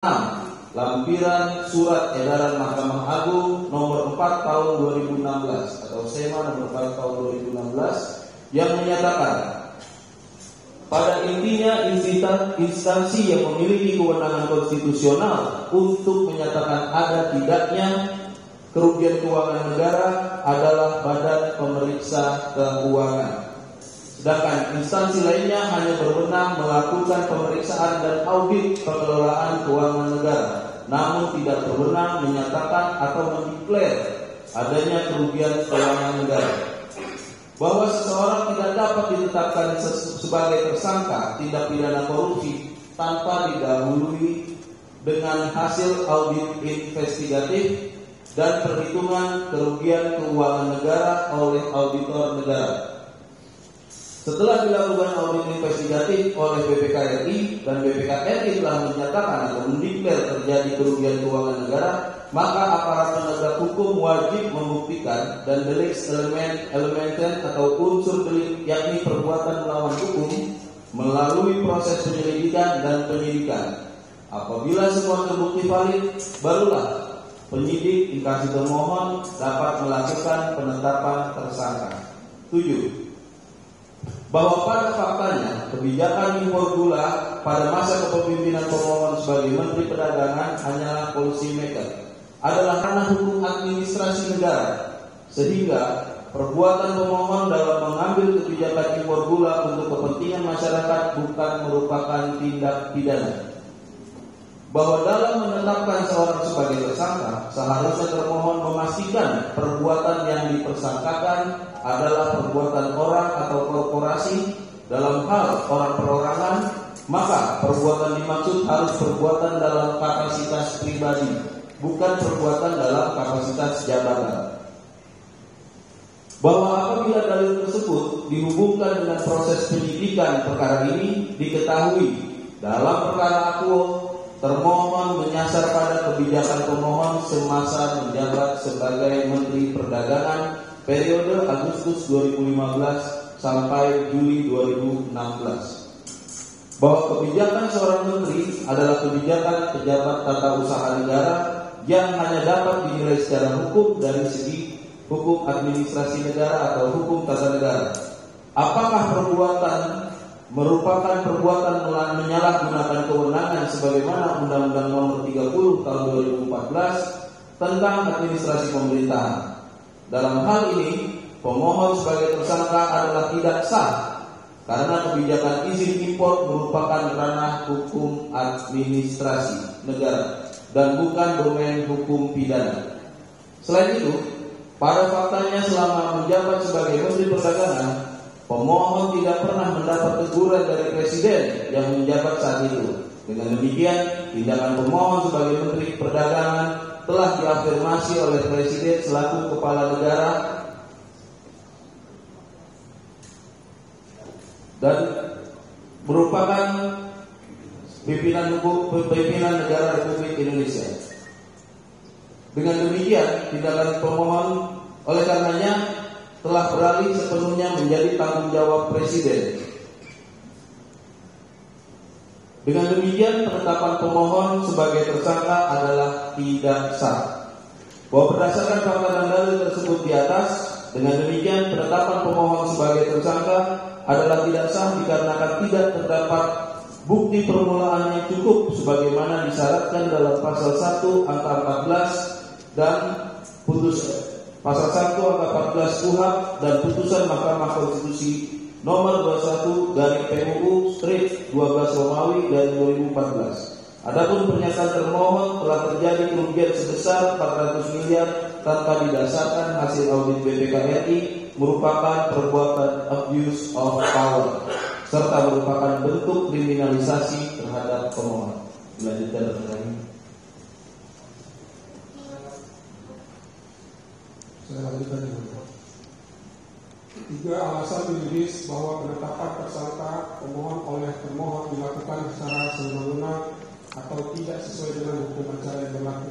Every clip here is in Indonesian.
Lampiran Surat Edaran Mahkamah Agung Nomor 4 Tahun 2016 atau SEMA Nomor 4 Tahun 2016 yang menyatakan pada intinya instansi yang memiliki kewenangan konstitusional untuk menyatakan ada tidaknya kerugian keuangan negara adalah Badan Pemeriksa Keuangan. Sedangkan instansi lainnya hanya berwenang melakukan pemeriksaan dan audit pengelolaan keuangan negara, namun tidak berwenang menyatakan atau mendeklar adanya kerugian keuangan negara. Bahwa seseorang tidak dapat ditetapkan sebagai tersangka tindak pidana korupsi tanpa didahului dengan hasil audit investigatif dan perhitungan kerugian keuangan negara oleh auditor negara. Setelah dilakukan audit investigatif oleh BPK RI dan BPK RI telah menyatakan atau mendeklar terjadi kerugian keuangan negara, maka aparat penegak hukum wajib membuktikan dan delik elementen atau unsur delik yakni perbuatan melawan hukum melalui proses penyelidikan dan penyidikan. Apabila semua terbukti valid, barulah penyidik instansi termohon dapat melakukan penetapan tersangka. 7. Bahwa pada faktanya kebijakan impor gula pada masa kepemimpinan pemohon sebagai Menteri Perdagangan hanyalah policy maker, adalah ranah hukum administrasi negara, sehingga perbuatan pemohon dalam mengambil kebijakan impor gula untuk kepentingan masyarakat bukan merupakan tindak pidana. Bahwa dalam menetapkan seorang sebagai tersangka, seharusnya termohon memastikan perbuatan yang dipersangkakan adalah perbuatan orang atau korporasi dalam hal orang perorangan, maka perbuatan dimaksud harus perbuatan dalam kapasitas pribadi, bukan perbuatan dalam kapasitas jabatan. Bahwa apabila dalil tersebut dihubungkan dengan proses penyidikan perkara ini, diketahui dalam perkara akuo termohon menyasar pada kebijakan pemohon semasa menjabat sebagai Menteri Perdagangan periode Agustus 2015 sampai Juli 2016. Bahwa kebijakan seorang menteri adalah kebijakan pejabat tata usaha negara yang hanya dapat dinilai secara hukum dari segi hukum administrasi negara atau hukum tata negara. Apakah perbuatan merupakan perbuatan menyalahgunakan kewenangan sebagaimana Undang-Undang Nomor 30 Tahun 2014 tentang administrasi pemerintahan. Dalam hal ini, pemohon sebagai tersangka adalah tidak sah karena kebijakan izin impor merupakan ranah hukum administrasi negara dan bukan domain hukum pidana. Selain itu, pada faktanya selama menjabat sebagai Menteri Perdagangan, pemohon tidak pernah mendapat teguran dari Presiden yang menjabat saat itu. Dengan demikian, tindakan pemohon sebagai Menteri Perdagangan telah diafirmasi oleh Presiden selaku Kepala Negara dan merupakan pimpinan negara Republik Indonesia. Dengan demikian, tindakan pemohon oleh karenanya telah beralih sepenuhnya menjadi tanggung jawab Presiden. Dengan demikian, penetapan pemohon sebagai tersangka adalah tidak sah. Bahwa berdasarkan fakta dan dalil tersebut di atas, dengan demikian penetapan pemohon sebagai tersangka adalah tidak sah dikarenakan tidak terdapat bukti permulaan yang cukup sebagaimana disyaratkan dalam pasal 1 angka 14 dan pasal 1 angka 14 KUHP dan putusan Mahkamah Konstitusi nomor 21/PUU/12 Romawi dari 2014. Adapun pernyataan termohon telah terjadi kerugian sebesar 400 miliar tanpa didasarkan hasil audit BPK RI merupakan perbuatan abuse of power serta merupakan bentuk kriminalisasi terhadap pemohon. Dilanjutkan lagi. Saya lanjutkan dulu. 3. Alasan yuridis bahwa penetapan tersangka pemohon oleh termohon dilakukan secara semena-mena atau tidak sesuai dengan hukum acara yang berlaku.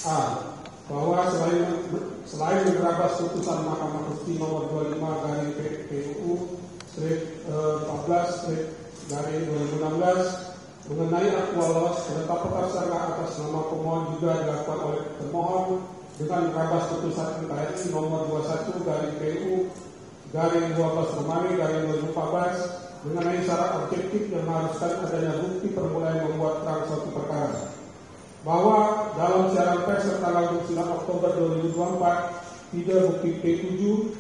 A. Bahwa selain menerabas putusan Mahkamah Konstitusi nomor 25/PUU/14/2016 Mengenai akta loss, penetapan tersangka atas nama pemohon juga dilakukan oleh termohon dengan merabas putusan MKRI nomor 21/PU/12 mengenai syarat objektif yang mengharuskan adanya bukti permulaan membuat terang suatu perkara. Bahwa dalam siaran pers tanggal 29 Oktober 2024 video bukti P7,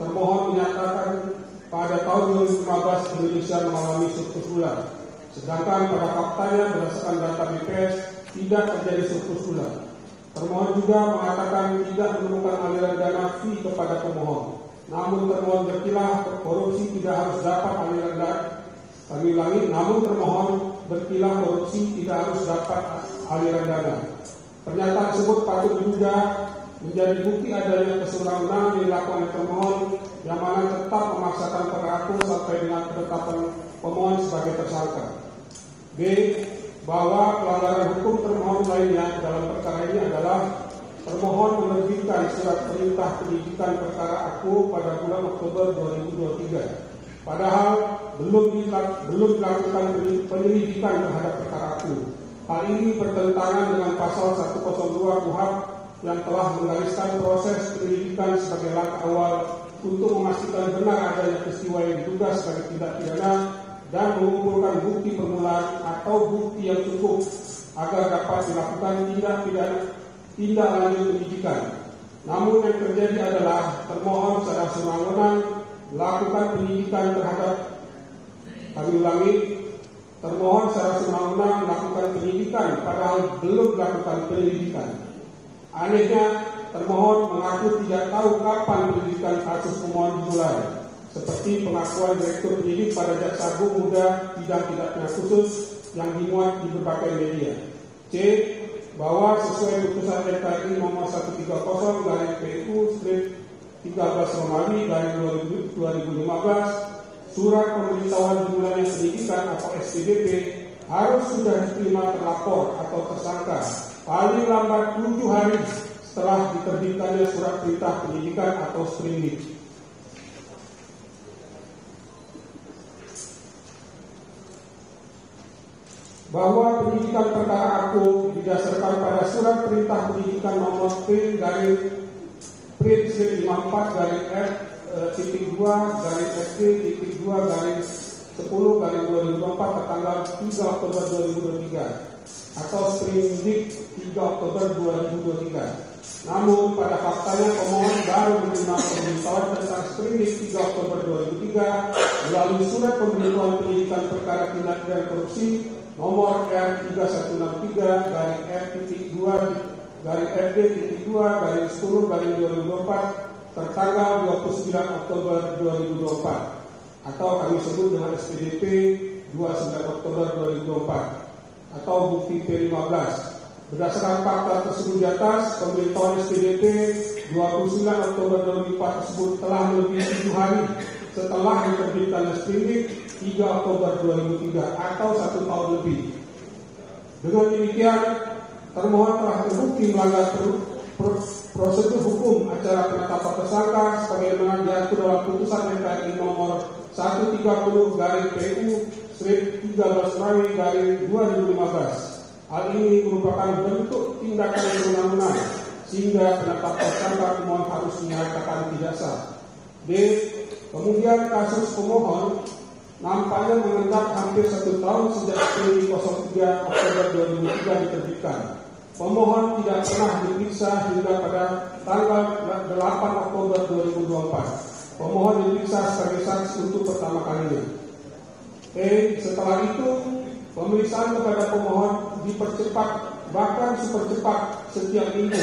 termohon menyatakan pada tahun 2015 Indonesia mengalami surplus gula. Sedangkan pada faktanya berdasarkan data BPS tidak terjadi surplus gula. Termohon juga mengatakan tidak menemukan aliran dana fee kepada pemohon. Namun termohon berkilah korupsi tidak harus dapat aliran dana. Kami ulangi, namun termohon berkilah korupsi tidak harus dapat aliran dana. Pernyataan tersebut patut diduga menjadi bukti adanya kesewenang-wenangan yang dilakukan oleh termohon yang mana tetap memaksakan pelaku sampai dengan penetapan pemohon sebagai tersangka. B. Bahwa pelanggaran hukum termohon lainnya dalam perkara ini adalah termohon menerbitkan surat perintah penyidikan perkara aku pada bulan Oktober 2023. Padahal belum dilakukan penyelidikan terhadap perkara aku. Hal ini bertentangan dengan pasal 102 KUHP yang telah menggariskan proses penyelidikan sebagai langkah awal untuk memastikan benar adanya peristiwa yang diduga sebagai tindak pidana dan mengumpulkan bukti permulaan atau bukti yang cukup agar dapat dilakukan tindak lanjut penyidikan. Namun yang terjadi adalah termohon secara sewenang-wenang melakukan penyidikan terhadap, kami ulangi, termohon secara sewenang-wenang melakukan penyidikan padahal belum melakukan penyelidikan. Anehnya, termohon mengaku tidak tahu kapan penyelidikan kasus pemohon dimulai, seperti pengakuan Direktur Penyidik pada Jaksa Agung Muda Bidang Tindak Pidana Khusus yang dimuat di berbagai media. C. Bahwa sesuai putusan MKRI nomor 130/13/2015 surat pemberitahuan dimulainya penyidikan atau SPDP harus sudah diterima terlapor atau tersangka paling lambat 7 hari setelah diterbitkannya surat perintah penyidikan atau sprindik. Bahwa penyidikan perkara aku didasarkan pada surat perintah penyidikan nomor P/P-2/SD-2/10/2024 tertanggal 3 Oktober 2023 atau sprindik 3 Oktober 2023. Namun pada faktanya pemohon baru menerima pemberitahuan tentang sprindik 3 Oktober 2003 melalui surat pemberitahuan penyidikan perkara tindak pidana korupsi nomor R316-R-2/FD-2/10/2024 tertanggal 29 Oktober 2024 atau kami sebut dengan SPDP 29 Oktober 2024 atau bukti P15. Berdasarkan fakta tersebut di atas, pemberitahuan SPDP 29 Oktober 2004 tersebut telah melebihi 7 hari setelah diterbitkan sprindik 3 Oktober 2003 atau 1 tahun lebih. Dengan demikian, termohon telah terbukti melanggar prosedur hukum acara penetapan tersangka sebagaimana diatur dalam putusan MKRI nomor 130/PU/13/2015. Hal ini merupakan bentuk tindakan yang sewenang-wenang sehingga penetapan tersangka pemohon harus dinyatakan tidak sah. D. Kemudian kasus pemohon nampaknya mengendap hampir 1 tahun sejak SPDP 03 Oktober 2003 diterbitkan. Pemohon tidak pernah diperiksa hingga pada tanggal 8 Oktober 2024. Pemohon diperiksa sebagai saksi untuk pertama kalinya. Setelah itu, pemeriksaan kepada pemohon dipercepat, bahkan super cepat setiap minggu.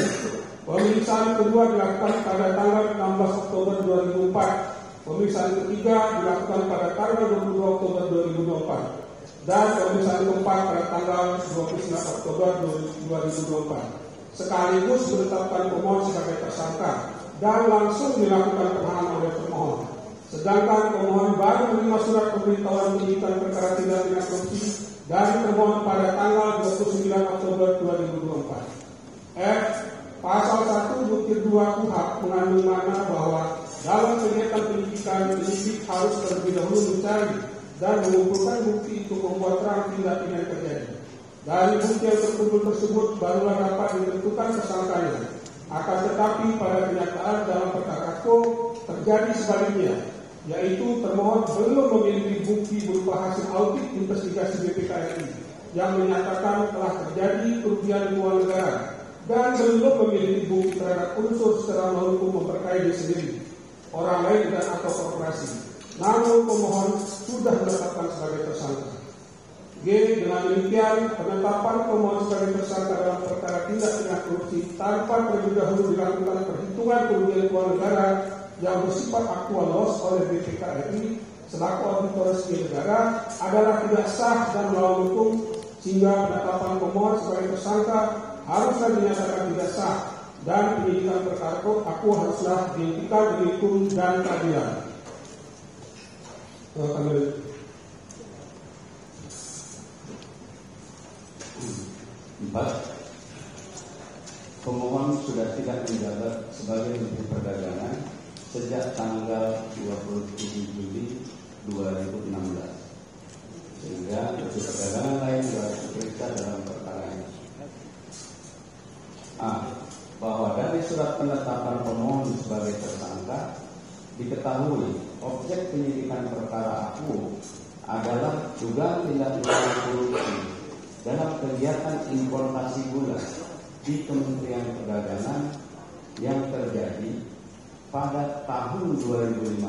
Pemeriksaan kedua dilakukan pada tanggal 16 Oktober 2004. Pemeriksaan ketiga dilakukan pada tanggal 22 Oktober 2024 dan pemeriksaan keempat pada tanggal 29 Oktober 2024. Sekaligus menetapkan pemohon sebagai tersangka dan langsung dilakukan penahanan oleh pemohon. Sedangkan pemohon baru menerima surat pemberitahuan penyidikan perkara tindak pidana korupsi dari termohon pada tanggal 29 Oktober 2024. F. Pasal 1 butir 2 KUHP mengandung makna bahwa dalam kegiatan penyidikan, penyidik harus terlebih dahulu mencari dan mengumpulkan bukti untuk membuat terang tindak pidana terjadi. Dari bukti yang terkumpul tersebut barulah dapat ditentukan tersangkanya. Akan tetapi pada kenyataan dalam perkara Ko terjadi sebaliknya, yaitu termohon belum memiliki bukti berupa hasil audit investigasi BPK RI yang menyatakan telah terjadi kerugian keuangan negara dan belum memiliki bukti terhadap unsur secara menghukum memperkaya diri sendiri, orang lain dan atau korporasi. Namun pemohon sudah menetapkan sebagai tersangka. G. Dengan demikian, penetapan pemohon sebagai tersangka dalam perkara tindak pidana korupsi tanpa terlebih dahulu dilakukan perhitungan kerugian keuangan negara yang bersifat aktual loss oleh BPK RI selaku auditor resmi negara adalah tidak sah dan melawan hukum, sehingga penetapan pemohon sebagai tersangka haruslah dinyatakan tidak sah dan penyidikan perkara aku haruslah dihentikan demi hukum dan keadilan. Empat, pemohon sudah tidak menjabat sebagai Menteri Perdagangan sejak tanggal 27 Juli 2016, sehingga Menteri Perdagangan lain harus diperiksa dalam perkara ini. A. Bahwa dari surat penetapan pemohon sebagai tersangka diketahui objek penyidikan perkara aku adalah dugaan tindak pidana korupsi dalam kegiatan importasi gula di Kementerian Perdagangan yang terjadi pada tahun 2015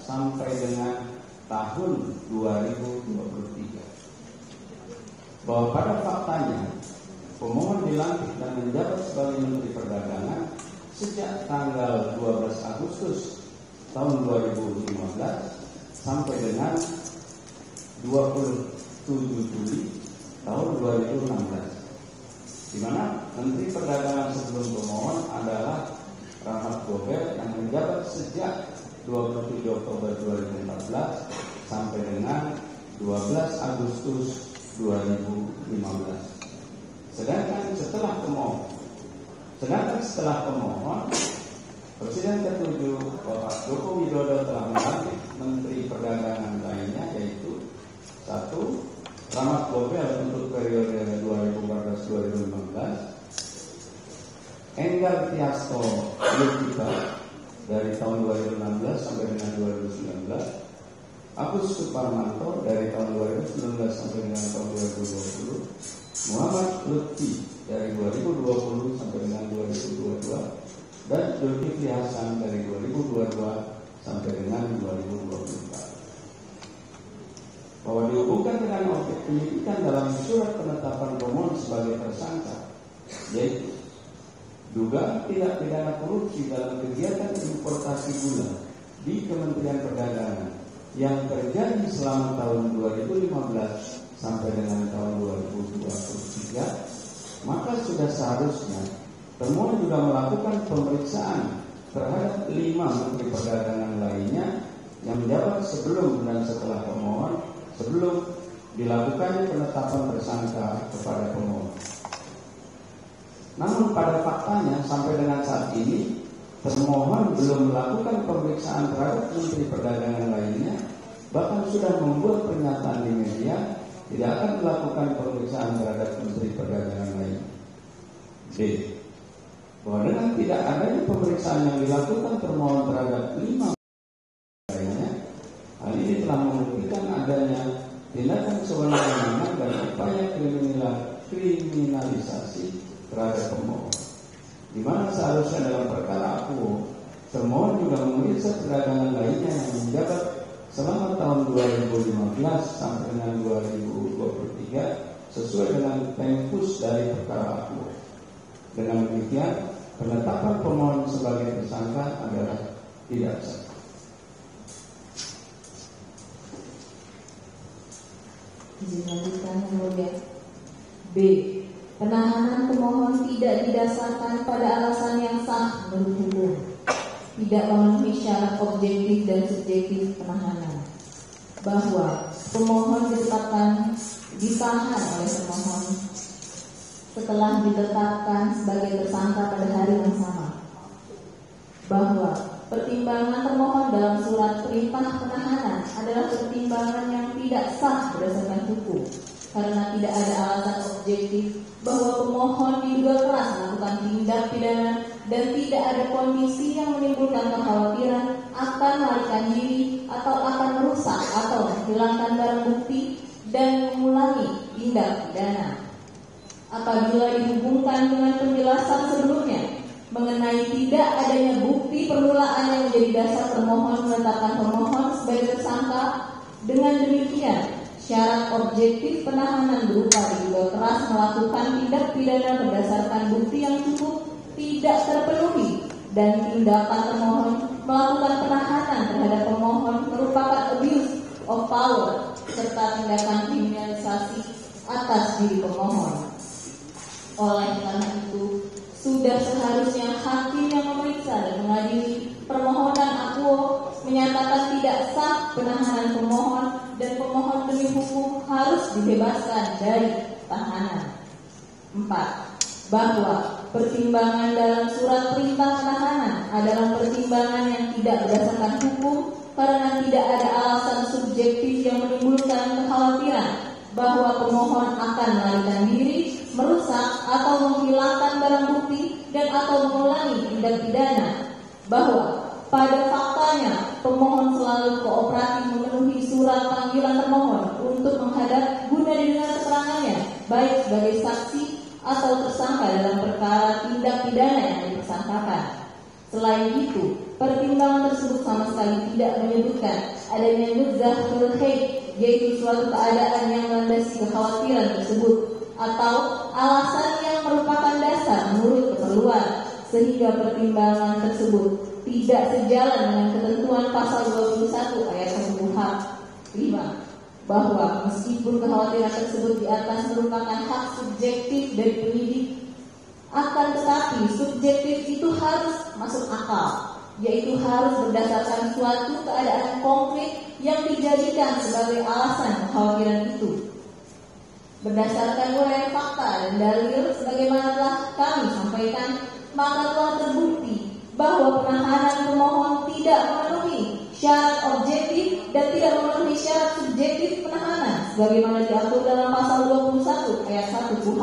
sampai dengan tahun 2023. Bahwa pada faktanya pemohon dilantik dan menjabat sebagai Menteri Perdagangan sejak tanggal 12 Agustus tahun 2015 sampai dengan 27 Juli tahun 2016, di mana Menteri Perdagangan sebelum pemohon adalah Rahmat Gobel yang menjabat sejak 27 Oktober 2014 sampai dengan 12 Agustus 2015. Sedangkan setelah pemohon, Presiden ke-7 Bapak Joko Widodo telah melantik Menteri Perdagangan lainnya, yaitu 1. Rahmat Gobel untuk periode 2014-2015, Enggar Tiasto Yultika dari tahun 2016 sampai dengan 2019, Agus Suparmanto dari tahun 2019 sampai dengan tahun 2020, Muhammad Lutfi dari 2020 sampai dengan 2022, dan Zulkifli Hasan dari 2022 sampai dengan 2024. Bahwa dihubungkan dengan objek penyidikan dalam surat penetapan pemohon sebagai tersangka, yaitu dugaan tindak pidana korupsi dalam kegiatan importasi gula di Kementerian Perdagangan yang terjadi selama tahun 2015 sampai dengan tahun 2023, maka sudah seharusnya pemohon juga melakukan pemeriksaan terhadap 5 Menteri Perdagangan lainnya yang menjabat sebelum dan setelah pemohon, sebelum dilakukannya penetapan tersangka kepada pemohon. Namun pada faktanya sampai dengan saat ini termohon belum melakukan pemeriksaan terhadap Menteri Perdagangan lainnya, bahkan sudah membuat pernyataan di media tidak akan melakukan pemeriksaan terhadap Menteri Perdagangan lain. B. Bahwa dengan tidak adanya pemeriksaan yang dilakukan termohon terhadap 5 lainnya, hal ini telah membuktikan adanya tindakan sewenang-wenang dan upaya kriminalisasi terhadap pemohon, di mana seharusnya dalam perkara aku termohon juga memeriksa perdagangan lainnya yang menjabat selama tahun 2015 sampai dengan 2023 sesuai dengan tempus dari perkara aku. Dengan demikian, penetapan pemohon sebagai tersangka adalah tidak sah. Izin lanjutkan yang mulia. B. Penahanan pemohon tidak didasarkan pada alasan yang sah menurut hukum, tidak memenuhi syarat objektif dan subjektif penahanan, bahwa pemohon ditetapkan ditahan oleh pemohon setelah ditetapkan sebagai tersangka pada hari yang sama, bahwa pertimbangan termohon dalam surat perintah penahanan adalah pertimbangan yang tidak sah berdasarkan hukum, karena tidak ada alasan objektif bahwa pemohon diduga keras melakukan tindak pidana dan tidak ada kondisi yang menimbulkan kekhawatiran akan melarikan diri atau akan merusak atau menghilangkan barang bukti dan mengulangi tindak pidana. Apabila dihubungkan dengan penjelasan sebelumnya mengenai tidak adanya bukti permulaan yang menjadi dasar termohon menetapkan pemohon sebagai tersangka, dengan demikian syarat objektif penahanan berupa diduga keras melakukan tindak pidana berdasarkan bukti yang cukup tidak terpenuhi dan tindakan termohon melakukan penahanan terhadap pemohon merupakan abuse of power serta tindakan kriminalisasi atas diri pemohon. Oleh karena itu, sudah seharusnya hakim yang memeriksa dan mengadili permohonan akuo menyatakan tidak sah penahanan pemohon dan pemohon demi hukum harus dibebaskan dari tahanan. 4. Bahwa pertimbangan dalam surat perintah penahanan adalah pertimbangan yang tidak berdasarkan hukum karena tidak ada alasan subjektif yang menimbulkan kekhawatiran bahwa pemohon akan melarikan diri, merusak atau menghilangkan barang bukti dan atau mengulangi tindak pidana. Bahwa pada faktanya pemohon selalu kooperatif memenuhi surat panggilan termohon untuk menghadap guna didengar keterangannya baik sebagai saksi atau tersangka dalam perkara tindak pidana yang dipersangkakan. Selain itu, pertimbangan tersebut sama sekali tidak menyebutkan adanya nuzah fil khair, yaitu suatu keadaan yang melandasi kekhawatiran tersebut atau alasan yang merupakan dasar menurut keperluan, sehingga pertimbangan tersebut tidak sejalan dengan ketentuan pasal 21 ayat 1 KUHP. 5. Bahwa meskipun kekhawatiran tersebut di atas merupakan hak subjektif dari penyidik, akan tetapi subjektif itu harus masuk akal, yaitu harus berdasarkan suatu keadaan konkret yang dijadikan sebagai alasan kekhawatiran itu. Berdasarkan uraian fakta dan dalil sebagaimana telah kami sampaikan, maka telah terbukti bahwa penahanan pemohon tidak memenuhi syarat objektif dan tidak memenuhi syarat subjektif penahanan sebagaimana diatur dalam pasal 21 ayat 1 KUHP.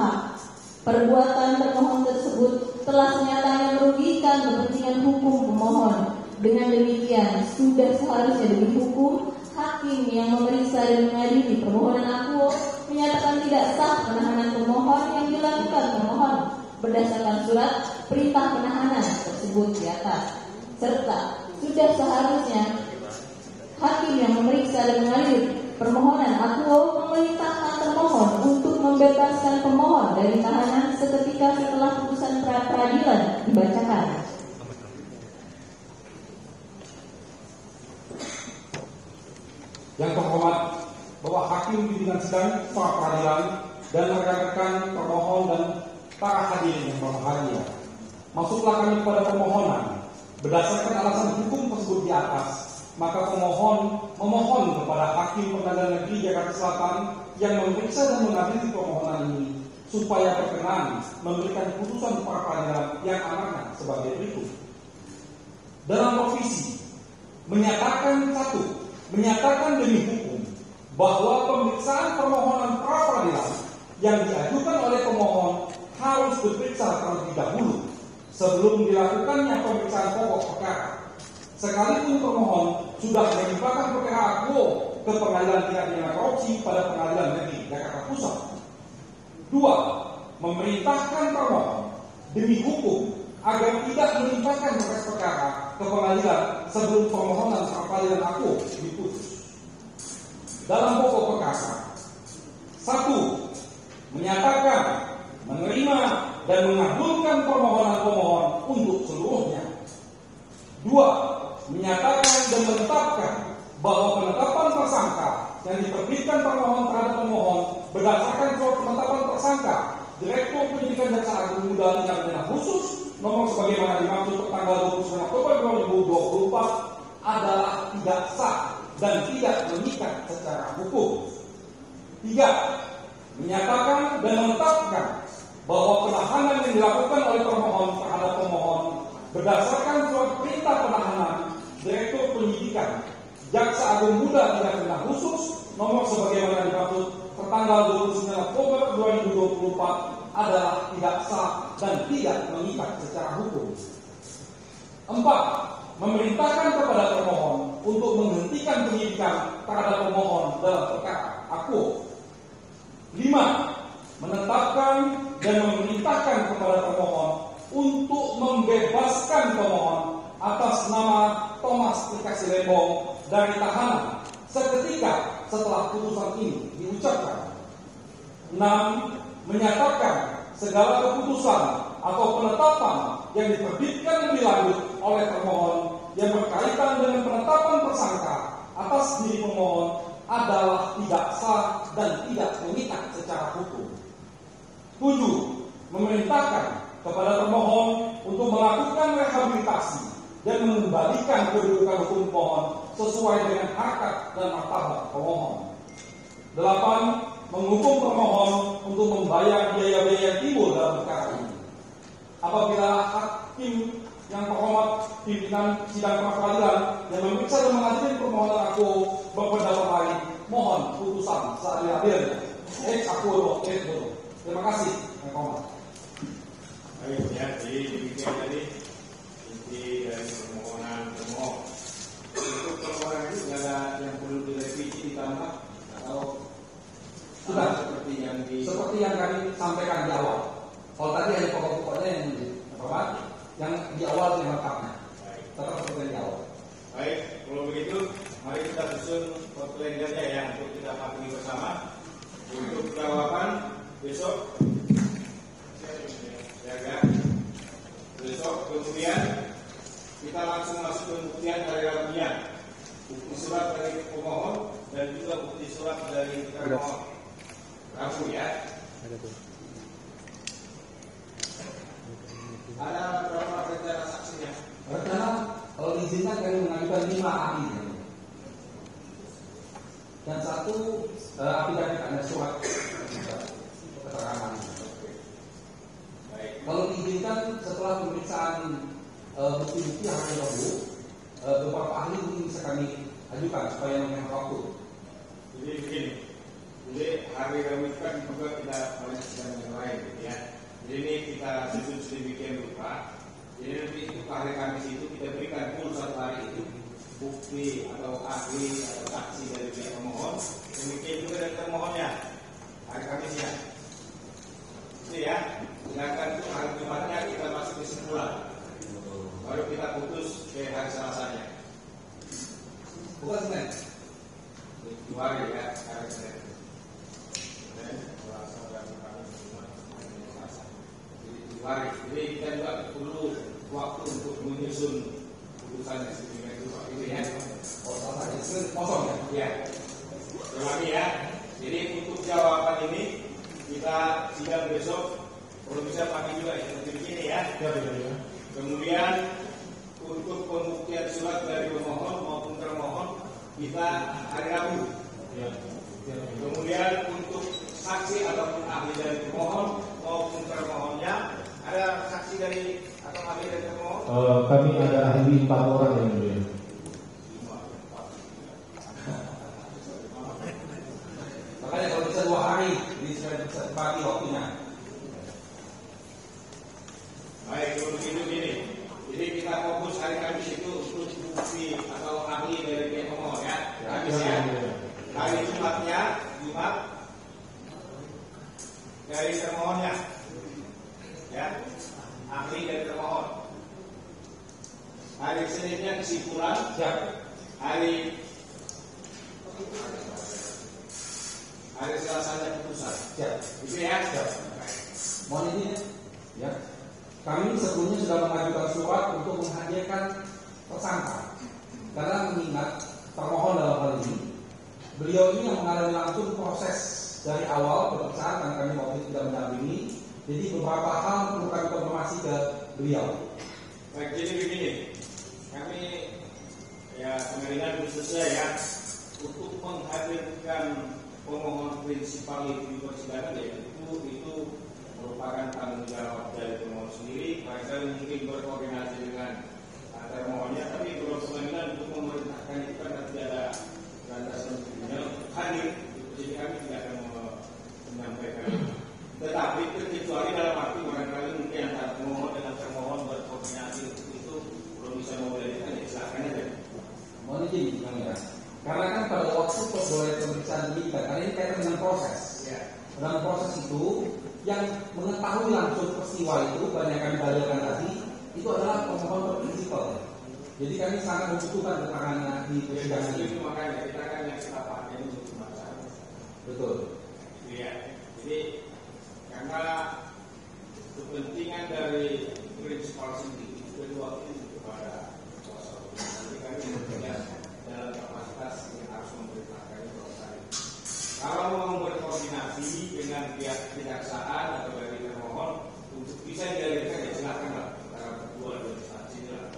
Perbuatan termohon tersebut telah senyatanya merugikan kepentingan hukum pemohon. Dengan demikian, sudah seharusnya demi hukum, hakim yang memeriksa dan mengadili permohonan akuo menyatakan tidak sah penahanan pemohon yang dilakukan pemohon berdasarkan surat perintah penahanan tersebut di atas, serta sudah seharusnya hakim yang memeriksa dan mengadili permohonan akuo memerintahkan termohon untuk membebaskan pemohon dari tahanan seketika setelah putusan pra-peradilan dibacakan. Yang terhormat, bahwa hakim pimpinan sidang pra-peradilan dan rekan-rekan termohon dan para hadirin yang berbahagia, masuklah kami kepada permohonan. Berdasarkan alasan hukum tersebut di atas, maka pemohon memohon kepada Hakim Pengadilan Negeri Jakarta Selatan yang memeriksa dan mengadili permohonan ini supaya berkenan memberikan putusan pra peradilan yang amanah sebagai berikut. Dalam revisi menyatakan demi hukum bahwa pemeriksaan permohonan pra peradilan yang diajukan oleh pemohon harus diperiksa terlebih dahulu sebelum dilakukannya pemeriksaan pokok perkara. Sekalipun termohon sudah melimpahkan perkara akuo ke Pengadilan Tindak Pidana Korupsi pada Pengadilan Negeri Jakarta Pusat. 2. Memerintahkan termohon demi hukum agar tidak melimpahkan berkas perkara ke pengadilan sebelum permohonan pra peradilan akuo diputus. Dalam pokok perkara, 1. Menyatakan, menerima dan mengabulkan permohonan pemohon untuk seluruhnya. 2. Menyatakan dan menetapkan bahwa penetapan tersangka yang diterbitkan termohon terhadap pemohon berdasarkan surat penetapan tersangka Direktur Penyidikan Jaksa Agung Muda Tindak Pidana Khusus nomor sebagaimana dimaksud tanggal 29 Oktober 2024 adalah tidak sah dan tidak mengikat secara hukum. 3. Menyatakan dan menetapkan bahwa penahanan yang dilakukan oleh termohon terhadap pemohon berdasarkan surat perintah penahanan Direktur Penyidikan Jaksa Agung Muda Tindak Pidana Khusus nomor sebagaimana dimaksud tertanggal 29 Oktober 2024 adalah tidak sah dan tidak mengikat secara hukum. 4. Memerintahkan kepada termohon untuk menghentikan penyidikan terhadap pemohon dalam perkara aku. 5. Menetapkan dan memerintahkan kepada termohon untuk membebaskan pemohon atas nama Thomas Dikasih Lembong dari tahanan seketika setelah putusan ini diucapkan. 6. Menyatakan segala keputusan atau penetapan yang diterbitkan lebih lanjut oleh termohon yang berkaitan dengan penetapan tersangka atas diri pemohon adalah tidak sah dan tidak mengikat secara hukum. 7. Memerintahkan kepada termohon untuk melakukan rehabilitasi dan mengembalikan kedudukan hukum pemohon sesuai dengan harkat dan martabat pemohon. 8. Menghukum termohon untuk membayar biaya-biaya yang timbul dalam perkara ini. Apabila hakim yang terhormat pimpinan sidang peradilan yang memeriksa dan mengadili permohonan aku berpendapat lain, mohon putusan seadil-adilnya. Aku terima kasih, yang hormat. Baik, ya, jadi demikian tadi inti dari permohonan termohon. Untuk permohonan itu tidak ada yang perlu direvisi ditambah atau sudah seperti yang kami sampaikan di awal. Kalau tadi hanya pokok-pokoknya yang di awal yang lengkapnya. Tetap seperti di awal. Baik, kalau begitu mari kita susun kalendernya ya untuk kita patuhi bersama. Untuk jawaban besok jaga besok, kemudian kita langsung masuk ke pembuktian dari dalamnya, bukti surat dari pemohon dan juga bukti surat dari termohon. Langsung ya. Ada berapa rencana saksinya? Rencana kalau diizinkan kami mengajukan 5 ahli dan 1 aplikasi ada surat keterangan. Kalau diizinkan setelah pemeriksaan bukti-bukti yang ada beberapa ahli mungkin bisa kami ajukan supaya menghemat waktu. Jadi begini, jadi hari Rabu kan juga tidak banyak sidang yang lain, gitu ya. Jadi ini kita susun sedemikian rupa. Jadi nanti itu hari Kamis itu kita berikan full 1 hari itu bukti atau ahli atau saksi dari pihak pemohon, demikian juga dari termohonnya hari Kamisnya. Itu ya. Sedangkan itu hari Jumatnya kita masuk kesimpulan, baru kita putus ke hari Selasanya. Bukan Senin. 2 hari ya, hari Senin. Jadi kita juga perlu waktu untuk menyusun putusannya sedemikian rupa itu ya. Kosong ya? Ya. Ulangi ya. Jadi untuk jawaban ini kita sidang besok, kalau bisa pagi juga ya, seperti begini ya. Kemudian untuk pembuktian surat dari pemohon maupun termohon kita hari Rabu. Kemudian untuk saksi ataupun ahli dari pemohon maupun termohonnya, ada saksi dari atau ahli dari termohon? Kami ada ahli 4 orang yang mulia. Makanya kalau bisa 2 hari, jadi bisa bagi waktunya. Baik, kalau begitu gini. Jadi kita fokus hari Kamis itu untuk bukti atau ahli dari pihak pemohon ya. Kamis ya. Hari Jumatnya, Jumat dari termohonnya. Ya, ahli dari termohon. Hari Seninnya kesimpulan. Hari Selasanya putusan. Itu ya. Mohon izin ya. Kami sebelumnya sudah mengajukan surat untuk menghadirkan tersangka. Karena mengingat termohon dalam hal ini, beliau ini yang mengalami langsung proses dari awal pemeriksaan karena kami waktu itu tidak mendampingi. Jadi beberapa hal perlu kami konfirmasi ke beliau. Baik, jadi begini, kami ya pengadilan khususnya ya untuk menghadirkan pemohon prinsipal di persidangan ya itu merupakan tanggung jawab dari pemohon sendiri. Mereka mungkin berkoordinasi dengan mengetahui langsung peristiwa itu, banyak kami dalilkan tadi, itu adalah pemohon prinsipal. Jadi kami sangat membutuhkan keterangannya di persidangan ini. Makanya kita kan yang kita pakai ini untuk masalah. Betul. Ya, jadi karena kepentingan dari prinsipal sendiri kedua itu kepada kuasa hukum. Jadi kami bekerja dalam kapasitas yang harus memberitakan kuasa. Kalau mau berkoordinasi dengan pihak kejaksaan atau dari termohon untuk bisa dialihkan, ya silakanlah antara kedua instansi lah.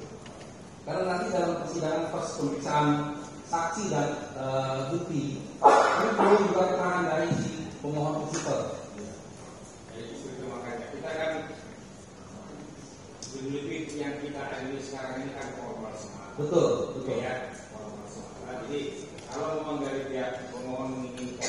Karena nanti dalam persidangan pas pemeriksaan saksi dan bukti, ini perlu juga keterangan dari si pemohon prinsipal. Jadi itu makanya kita kan lebih yang kita ini sekarang ini kan formal semua. Betul, betul. Ya, formal semua. Jadi kalau memang dari pihak pemohon menginginkan